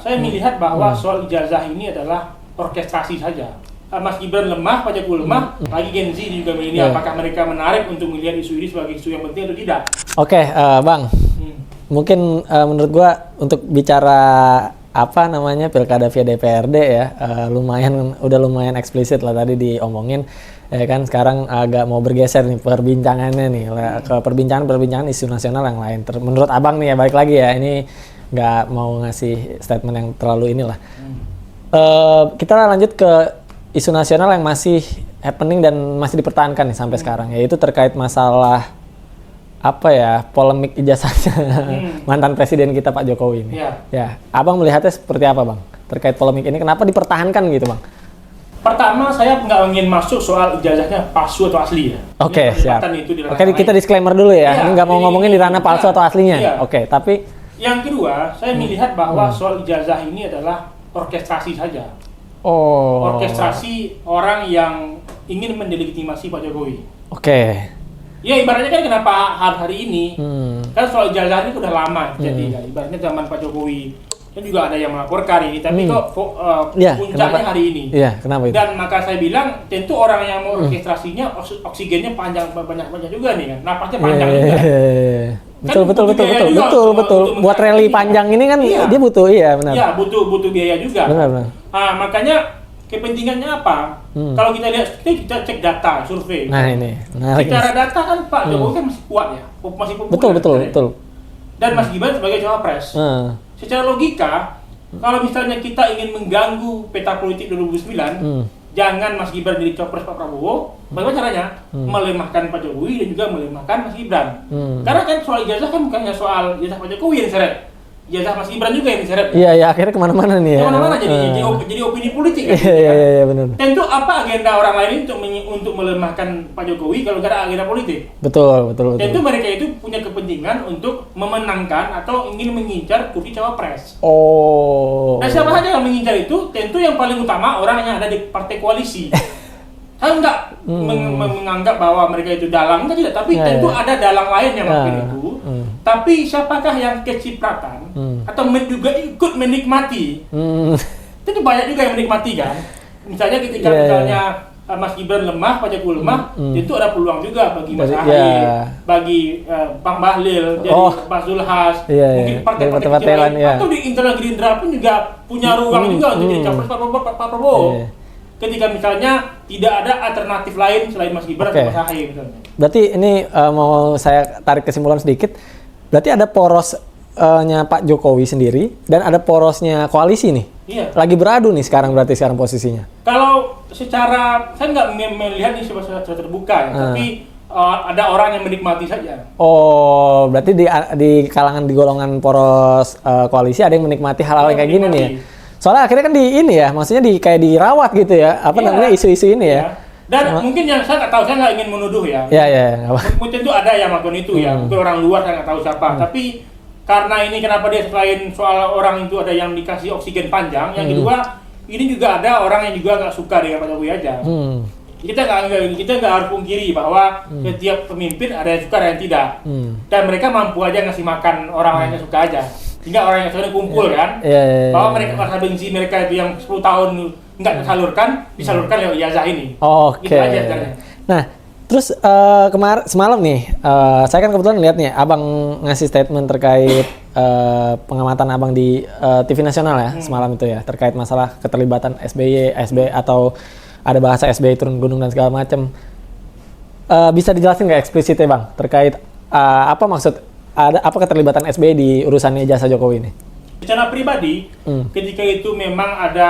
Saya melihat bahwa soal ijazah ini adalah orkestrasi saja. Mas Gibran lemah, Pak Jokowi lemah, lagi Gen Z juga milenial. Apakah mereka menarik untuk melihat isu ini sebagai isu yang penting atau tidak? Oke, Bang. Mungkin menurut gua untuk bicara pilkada via DPRD ya, udah lumayan eksplisit lah tadi diomongin. Ya kan sekarang agak mau bergeser nih perbincangannya nih ke perbincangan isu nasional yang lain. Menurut Abang nih ya, balik lagi ya, ini nggak mau ngasih statement yang terlalu inilah. Kita lanjut ke isu nasional yang masih happening dan masih dipertahankan nih sampai sekarang, yaitu terkait masalah polemik ijazahnya mantan presiden kita Pak Jokowi ini. Ya, Abang melihatnya seperti apa, Bang? Terkait polemik ini, kenapa dipertahankan gitu, Bang? Pertama, saya nggak ingin masuk soal ijazahnya palsu atau asli ya. Oke, siap. Oke, kita disclaimer dulu ya. Ini nggak mau ngomongin di ranah palsu atau aslinya. Iya. Oke, tapi yang kedua, saya melihat bahwa soal ijazah ini adalah orkestrasi saja. Orkestrasi orang yang ingin mendelegitimasi Pak Jokowi. Oke. Ya ibaratnya kan kenapa hari ini kan soal ijazah ini udah lama jadi kan. Ibaratnya zaman Pak Jokowi kan juga ada yang melaporkan ini, tapi kok puncaknya hari ini. Iya, kenapa itu? Dan maka saya bilang tentu orang yang mau orkestrasinya oksigennya banyak juga nih kan, napasnya panjang juga. Betul. Buat rally panjang ini kan dia butuh, benar. Iya, butuh biaya juga. Benar. Makanya kepentingannya apa? Kalau kita lihat, kita cek data, survei. Nah ini, menarik. Secara data kan Pak Jokowi kan masih kuat ya, masih populer. Betul. Dan Mas Gibran sebagai cawapres. Secara logika, kalau misalnya kita ingin mengganggu peta politik 2009, jangan Mas Gibran jadi cawapres Pak Prabowo. Bagaimana caranya? Melemahkan Pak Jokowi dan juga melemahkan Mas Gibran. Karena kan soal ijazah kan bukannya soal ijazah Pak Jokowi yang diseret, ijazah Mas Gibran juga yang diseret. Iya, akhirnya kemana-mana nih ya. Kemana-mana jadi opini politik kan. Iya, benar. Tentu apa agenda orang lain untuk melemahkan Pak Jokowi kalau nggak ada agenda politik? Betul. Tentu mereka itu punya kepentingan untuk memenangkan atau ingin mengincar kursi cawapres. Nah, siapa saja yang mengincar itu? Tentu yang paling utama orang yang ada di partai koalisi. Saya enggak menganggap bahwa mereka itu dalang, tidak. Tapi tentu ada dalang lain yang melakukan itu. Tapi siapakah yang kecipratan atau juga ikut menikmati? Itu banyak juga yang menikmati kan. Misalnya ketika Mas Gibran lemah, Pak Jokowi lemah, itu ada peluang juga bagi Mas Ahy, bagi Bang Bahlil, jadi Pak Zulhas, mungkin partai-partai lain, atau di internal Gerindra pun juga punya ruang juga untuk jadi capres Pak Prabowo. Ketika misalnya tidak ada alternatif lain selain Mas Gibran atau Mas Ahy misalnya. Berarti ini mau saya tarik kesimpulan sedikit. Berarti ada porosnya Pak Jokowi sendiri dan ada porosnya koalisi nih. Iya. Lagi beradu nih sekarang posisinya. Kalau secara saya nggak melihat ini secara terbuka ya, tapi ada orang yang menikmati saja. Berarti di kalangan di golongan poros koalisi ada yang menikmati hal-hal yang kayak gini nih ya. Soalnya akhirnya kan maksudnya kayak dirawat gitu ya, namanya isu-isu ini ya. Dan mungkin yang saya nggak tahu, saya nggak ingin menuduh ya. Mungkin itu ada yang melakukan itu ya, mungkin orang luar saya nggak tahu siapa. Tapi karena ini kenapa dia selain soal orang itu ada yang dikasih oksigen panjang, yang kedua ini juga ada orang yang juga nggak suka dengan Pak Jokowi aja. Kita nggak harus pungkiri bahwa setiap pemimpin ada yang suka ada yang tidak. Dan mereka mampu aja ngasih makan orang-orang yang suka aja. Sehingga orang yang sudah kumpul kan, bahwa mereka rasa benci mereka itu yang 10 tahun nggak disalurkan lewat ijazah ini. Gitu aja sebenarnya. Nah, terus semalam nih, saya kan kebetulan lihat nih, Abang ngasih statement terkait pengamatan Abang di TV nasional ya, semalam itu ya, terkait masalah keterlibatan SBY atau ada bahasa SBY turun gunung dan segala macam. Bisa dijelasin nggak eksplisitnya Bang, terkait apa maksud apa keterlibatan SBY di urusan ijazah Jokowi ini? Secara pribadi, ketika itu memang ada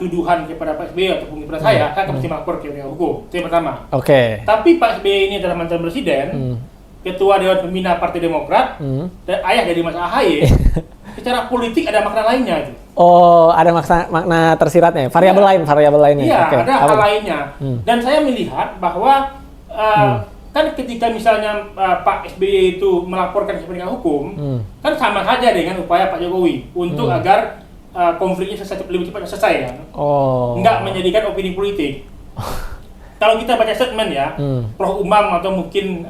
tuduhan kepada Pak SBY ataupun kepada saya mesti melapor ke hukum. Itu yang pertama. Tapi Pak SBY ini adalah mantan presiden, ketua Dewan Pembina Partai Demokrat, dan ayah dari Mas Ahy. Secara politik ada makna lainnya itu. Ada makna tersiratnya, variabel lainnya. Iya, ada hal lainnya. Dan saya melihat bahwa kan ketika misalnya Pak SBY itu melaporkan ke penegak hukum, kan sama saja dengan upaya Pak Jokowi untuk agar konfliknya lebih cepat selesai kan. Nggak menjadikan opini politik. Kalau kita baca statement ya, Prof Umam atau mungkin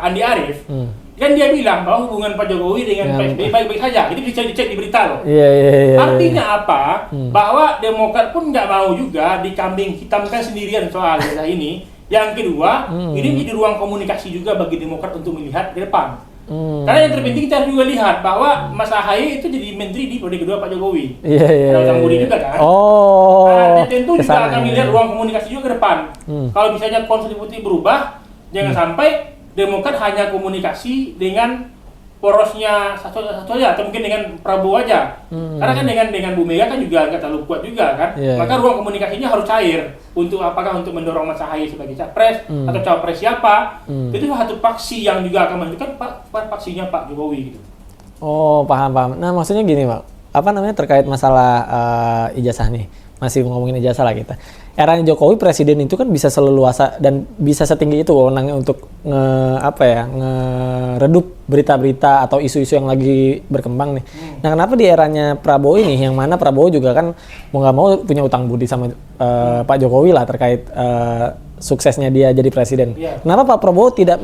Andi Arief, kan dia bilang bahwa hubungan Pak Jokowi dengan Pak SBY baik-baik saja. Itu bisa dicek di berita loh. Iya. Artinya apa? Bahwa Demokrat pun nggak mau juga dikambing hitamkan sendirian soal ini. Yang kedua, ini menjadi ruang komunikasi juga bagi Demokrat untuk melihat ke depan. Karena yang terpenting kita juga lihat bahwa Mas Ahaye itu jadi menteri di periode kedua Pak Jokowi. Ada utang budi juga kan. Nah, tentu juga akan melihat ruang komunikasi juga ke depan. Kalau misalnya konstitusi berubah, jangan sampai Demokrat hanya komunikasi dengan porosnya satu aja atau mungkin dengan Prabowo aja. Karena kan dengan Bu Mega kan juga nggak terlalu kuat juga kan. Maka ruang komunikasinya harus cair untuk apakah untuk mendorong Mas Ahaye sebagai capres atau cawapres siapa. Itu satu faksi yang juga akan menentukan faksinya Pak Jokowi gitu. Oh, paham. Nah, maksudnya gini, Pak. Apa namanya terkait masalah ijazah nih. Masih ngomongin ijazah lah kita. Eranya Jokowi presiden itu kan bisa seleluasa dan bisa setinggi itu wewenangnya untuk ngeredup berita-berita atau isu-isu yang lagi berkembang nih. Nah, kenapa di eranya Prabowo ini yang mana Prabowo juga kan mau nggak mau punya utang budi sama Pak Jokowi lah terkait suksesnya dia jadi presiden. Kenapa Pak Prabowo tidak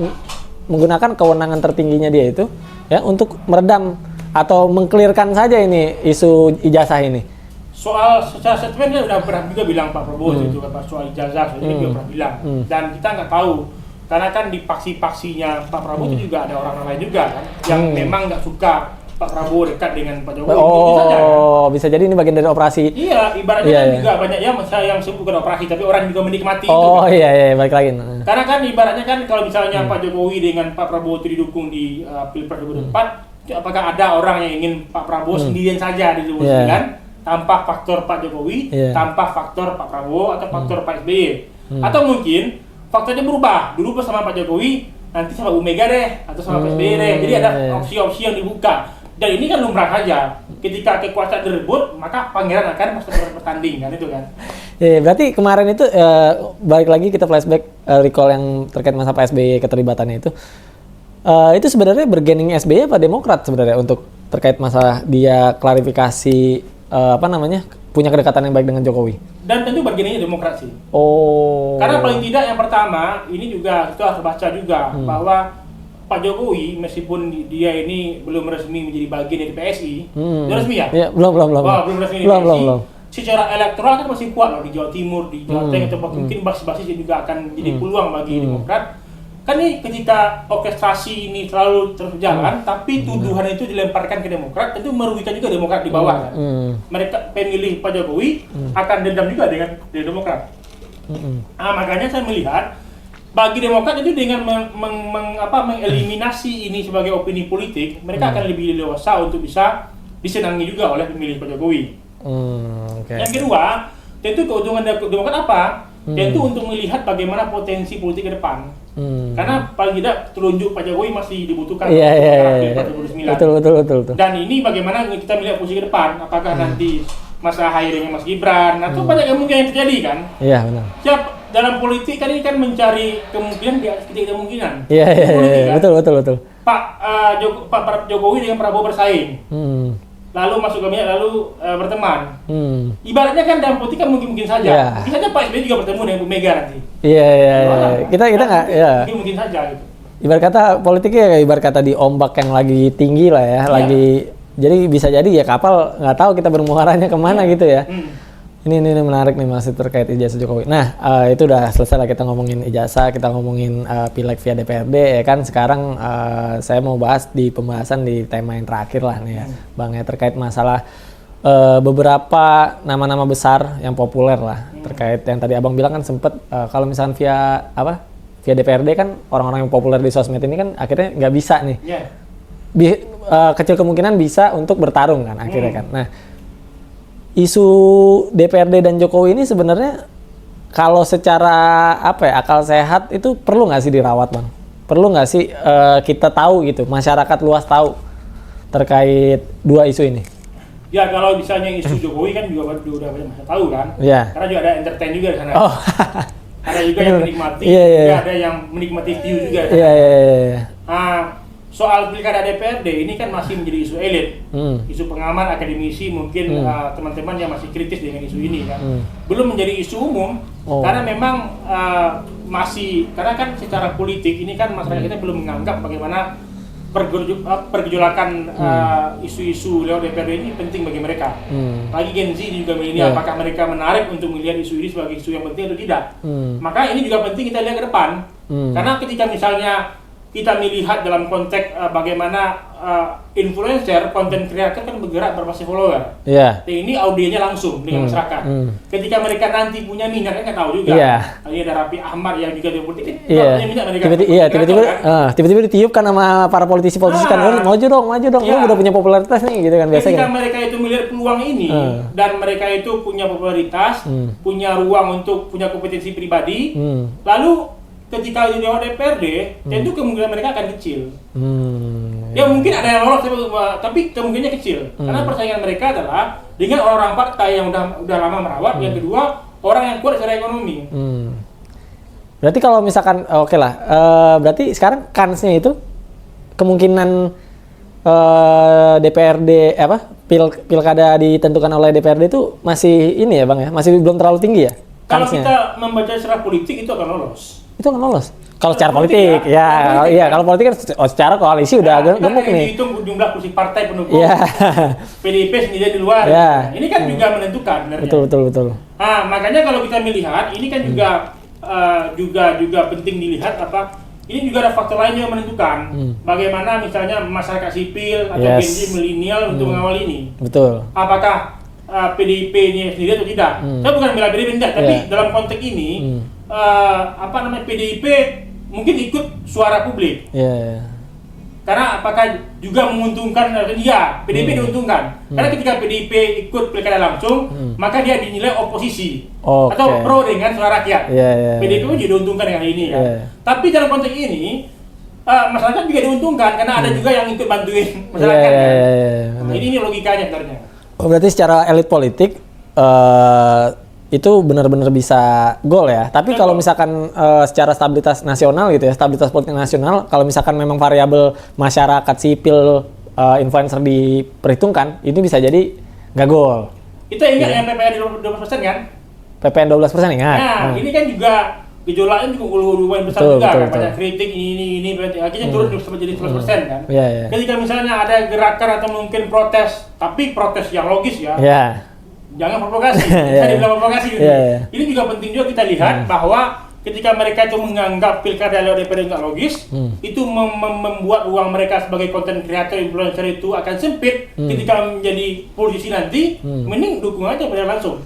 menggunakan kewenangan tertingginya dia itu ya untuk meredam atau mengklirkan saja ini isu ijazah ini? Soal secara statement dia udah pernah juga bilang Pak Prabowo itu kan soal ijazah dia juga pernah bilang dan kita nggak tahu karena kan di paksi-paksinya Pak Prabowo itu juga ada orang lain juga kan yang memang nggak suka Pak Prabowo dekat dengan Pak Jokowi. Bisa jadi ini bagian dari operasi. Iya, ibaratnya kan juga banyak yang sebut bukan operasi tapi orang juga menikmati itu. Iya, balik lagi. Karena kan ibaratnya kan kalau misalnya Pak Jokowi dengan Pak Prabowo itu didukung di Pilpres 2024, apakah ada orang yang ingin Pak Prabowo sendirian saja di 2029? Tanpa faktor Pak Jokowi, tanpa faktor Pak Prabowo atau faktor Pak SBY. Atau mungkin faktornya berubah. Dulu bersama Pak Jokowi, nanti sama Bu Mega deh, atau sama Pak SBY deh. Jadi ada opsi-opsi yang dibuka. Dan ini kan lumrah saja. Ketika kekuasaan direbut, maka pangeran akan bertanding kan itu kan. Berarti kemarin itu balik lagi kita flashback recall yang terkait masa Pak SBY keterlibatannya itu. Itu sebenarnya bergening SBY apa Demokrat sebenarnya untuk terkait masalah dia klarifikasi punya kedekatan yang baik dengan Jokowi. Dan tentu bagiannya demokrasi. Karena paling tidak yang pertama ini juga kita harus baca juga bahwa Pak Jokowi meskipun dia ini belum resmi menjadi bagian dari PSI, belum resmi ya? Iya, belum. Belum resmi dari PSI. Secara elektoral kan masih kuat loh di Jawa Timur, di Jawa Tengah atau mungkin basis-basis juga akan jadi peluang bagi Demokrat. Kan ini ketika orkestrasi ini selalu terus berjalan, tapi tuduhan itu dilemparkan ke Demokrat, itu merugikan juga Demokrat di bawah kan. Mereka pemilih Pak Jokowi akan dendam juga dengan Demokrat. Makanya saya melihat bagi Demokrat itu dengan mengeliminasi ini sebagai opini politik, mereka akan lebih dewasa untuk bisa disenangi juga oleh pemilih Pak Jokowi. Yang kedua, tentu keuntungan Demokrat apa? Tentu untuk melihat bagaimana potensi politik ke depan. Karena paling tidak telunjuk Pak Jokowi masih dibutuhkan di 2009. Betul. Dan ini bagaimana kita melihat posisi ke depan, apakah nanti Mas Ahaye dengan Mas Gibran, atau banyak kemungkinan yang terjadi kan? Iya, benar. Siap dalam politik kan ini kan mencari kemungkinan di atas kemungkinan. Iya, betul. Pak Jokowi dengan Prabowo bersaing. Lalu masuk kabinet, lalu berteman. Ibaratnya kan dalam politik kan mungkin saja. Mungkin saja Pak SBY juga bertemu dengan Bu Mega nanti. Iya. Kita nggak. Mungkin saja gitu. Ibarat kata politiknya kayak ibarat kata di ombak yang lagi tinggi lah ya, jadi bisa jadi ya kapal nggak tahu kita bermuaranya kemana gitu ya. Ini menarik nih masih terkait ijazah Jokowi. Nah itu udah selesai lah kita ngomongin ijazah, kita ngomongin pileg via DPRD ya kan. Sekarang saya mau bahas di pembahasan di tema yang terakhir lah nih ya, Bang ya, terkait masalah beberapa nama-nama besar yang populer lah terkait yang tadi Abang bilang kan sempet kalau misalnya via DPRD kan orang-orang yang populer di sosmed ini kan akhirnya nggak bisa nih. Kecil kemungkinan bisa untuk bertarung kan akhirnya kan. Nah isu DPRD dan Jokowi ini sebenarnya kalau secara akal sehat itu perlu nggak sih dirawat, Bang? Perlu nggak sih kita tahu gitu, masyarakat luas tahu terkait dua isu ini? Ya kalau misalnya isu Jokowi kan juga udah banyak masyarakat tahu kan. Karena juga ada entertain juga di sana. Ada juga yang menikmati, juga ada yang menikmati view juga. Soal pilkada DPRD ini kan masih menjadi isu elit, isu pengamat, akademisi, mungkin teman-teman yang masih kritis dengan isu ini kan, belum menjadi isu umum karena memang karena kan secara politik ini kan masyarakat kita belum menganggap bagaimana pergejolakan isu-isu lewat DPRD ini penting bagi mereka. Lagi Gen Z juga milenial, apakah mereka menarik untuk melihat isu ini sebagai isu yang penting atau tidak? Maka ini juga penting kita lihat ke depan. Karena ketika misalnya kita melihat dalam konteks bagaimana influencer, content creator kan bergerak berbasis follower. Yeah. Ini audiennya langsung dengan masyarakat. Ketika mereka nanti punya minat, kan nggak tahu juga. Ini ada Raffi Ahmad yang juga di politik, punya minat mereka. Tiba-tiba ditiupkan sama para politisi-politisi kan, maju dong, lu udah punya popularitas nih, gitu kan biasanya. Ketika mereka itu melihat peluang ini dan mereka itu punya popularitas, punya ruang untuk punya kompetensi pribadi, lalu ketika di dewan DPRD, tentu kemungkinan mereka akan kecil. Ya mungkin ada yang lolos, tapi kemungkinannya kecil. Karena persaingan mereka adalah dengan orang-orang partai yang udah lama merawat. Yang kedua, orang yang kuat secara ekonomi. Berarti kalau misalkan, oke lah, berarti sekarang kansnya itu kemungkinan DPRD pilkada ditentukan oleh DPRD itu masih ini ya Bang ya, masih belum terlalu tinggi ya? Kalau kita membaca secara politik itu akan lolos. Itu nggak lolos. Kalau secara politik, kalau politik kan secara koalisi udah gemuk nih. Hitung jumlah kursi partai pendukung. PDIP sendiri di luar. Ini kan juga menentukan. Betul. Nah, makanya kalau kita melihat, ini kan juga penting dilihat ini juga ada faktor lain yang menentukan. Bagaimana misalnya masyarakat sipil atau Gen Z milenial untuk mengawal ini. Betul. Apakah PDIP ini sendiri atau tidak? Saya bukan bela PDIP tidak, tapi dalam konteks ini PDIP mungkin ikut suara publik. Karena apakah juga menguntungkan dia? PDIP diuntungkan. Karena ketika PDIP ikut pilkada langsung, maka dia dinilai oposisi atau pro dengan suara rakyat. PDIP pun juga diuntungkan dengan ini. Tapi dalam konteks ini masyarakat juga diuntungkan karena ada juga yang ikut bantuin masyarakat. Ini logikanya sebenarnya. Berarti secara elit politik itu benar-benar bisa gol ya. Tapi kalau misalkan secara stabilitas nasional gitu ya, stabilitas politik nasional, kalau misalkan memang variabel masyarakat sipil influencer diperhitungkan, ini bisa jadi nggak gol. Itu ingat yang PPN 12% kan? PPN 12% ingat. Nah, ini kan juga gejolaknya juga lumayan besar juga kan, banyak kritik ini akhirnya turun jadi 11% kan. Ketika misalnya ada gerakan atau mungkin protes, tapi protes yang logis ya. Jangan provokasi, bisa dibilang provokasi gitu. Ini juga penting juga kita lihat bahwa ketika mereka itu menganggap pilkada lewat DPRD nggak logis, itu membuat ruang mereka sebagai content creator, influencer itu akan sempit. Ketika menjadi politisi nanti, mending dukung aja pada langsung.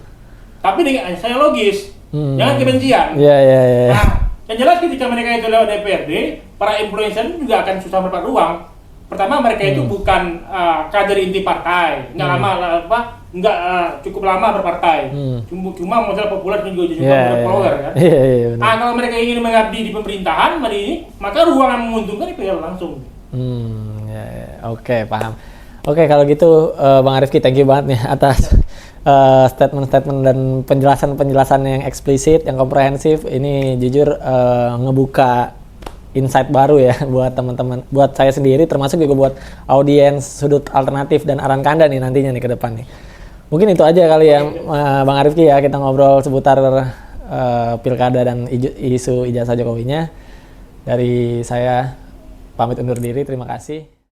Tapi dengan saya logis, jangan kebencian. Nah, yang jelas ketika mereka itu lewat DPRD, para influencer juga akan susah mendapat ruang. Pertama mereka itu bukan kader inti partai, nggak cukup lama berpartai, cuma modal populer dan juga modal follower kan. Kalau mereka ingin mengabdi di pemerintahan maka ruang yang menguntungkan itu langsung. Oke, paham. Oke, kalau gitu Bang Arifki, thank you banget nih atas statement-statement dan penjelasan-penjelasan yang eksplisit, yang komprehensif. Ini jujur ngebuka insight baru ya buat teman-teman, buat saya sendiri, termasuk juga buat audiens sudut alternatif dan Aran Kanda nih nantinya nih ke depan nih. Mungkin itu aja kali ya Bang Arifki ya, kita ngobrol seputar pilkada dan isu ijazah Jokowinya. Dari saya pamit undur diri, terima kasih.